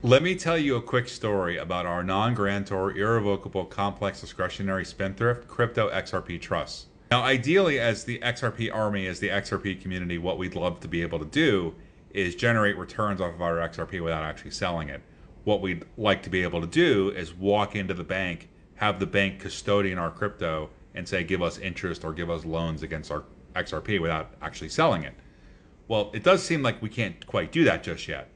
Let me tell you a quick story about our non-grantor, irrevocable, complex, discretionary spendthrift crypto XRP trust. Now, ideally, as the XRP army, as the XRP community, what we'd love to be able to do is generate returns off of our XRP without actually selling it. What we'd like to be able to do is walk into the bank, have the bank custodian our crypto, and say, give us interest or give us loans against our XRP without actually selling it. Well, it does seem like we can't quite do that just yet.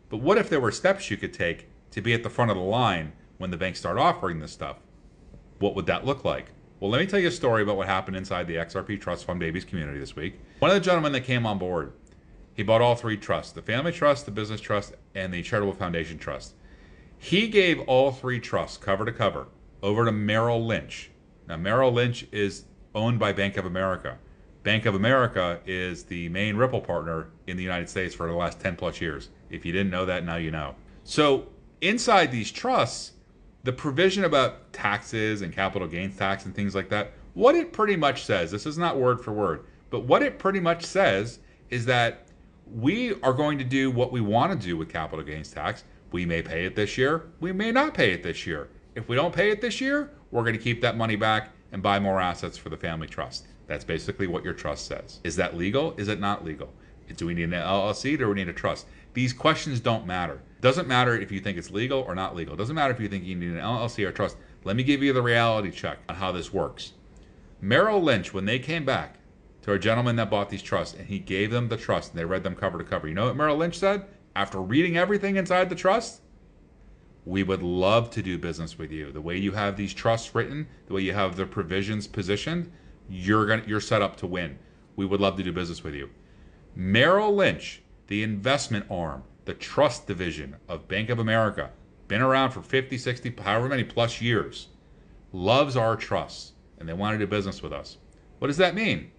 But what if there were steps you could take to be at the front of the line when the banks start offering this stuff? What would that look like? Well, let me tell you a story about what happened inside the XRP Trust Fund Babies community this week. One of the gentlemen that came on board, he bought all three trusts, the Family Trust, the Business Trust, and the Charitable Foundation Trust. He gave all three trusts, cover to cover, over to Merrill Lynch. Now, Merrill Lynch is owned by Bank of America. Bank of America is the main Ripple partner in the United States for the last 10 plus years. If you didn't know that, now you know. So inside these trusts, the provision about taxes and capital gains tax and things like that, what it pretty much says, this is not word for word, but what it pretty much says is that we are going to do what we want to do with capital gains tax. We may pay it this year. We may not pay it this year. If we don't pay it this year, we're going to keep that money back and buy more assets for the family trust. That's basically what your trust says. Is that legal? Is it not legal? Do we need an LLC or do we need a trust? These questions don't matter. It doesn't matter if you think it's legal or not legal. It doesn't matter if you think you need an LLC or a trust. Let me give you the reality check on how this works. Merrill Lynch, when they came back to a gentleman that bought these trusts and he gave them the trust and they read them cover to cover, you know what Merrill Lynch said? After reading everything inside the trust, we would love to do business with you. The way you have these trusts written, the way you have the provisions positioned, you're set up to win. We would love to do business with you. Merrill Lynch, the investment arm, the trust division of Bank of America, been around for 50, 60, however many plus years, loves our trusts, and they want to do business with us. What does that mean?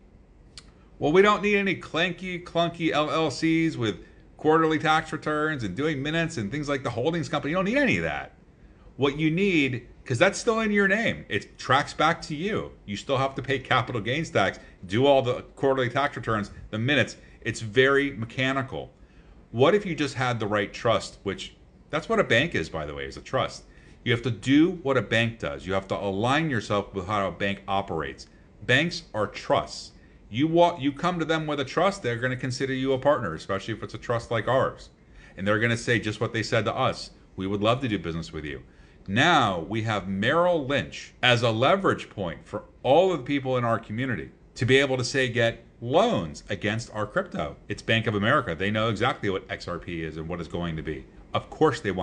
Well, we don't need any clunky LLCs with quarterly tax returns and doing minutes and things like the holdings company. You don't need any of that. What you need, because that's still in your name, it tracks back to you. You still have to pay capital gains tax, do all the quarterly tax returns, the minutes. It's very mechanical. What if you just had the right trust, which that's what a bank is, by the way, is a trust. You have to do what a bank does. You have to align yourself with how a bank operates. Banks are trusts. You come to them with a trust, they're going to consider you a partner, especially if it's a trust like ours. And they're going to say just what they said to us. We would love to do business with you. Now we have Merrill Lynch as a leverage point for all of the people in our community to be able to say get loans against our crypto. It's Bank of America. They know exactly what XRP is and what it's going to be. Of course they want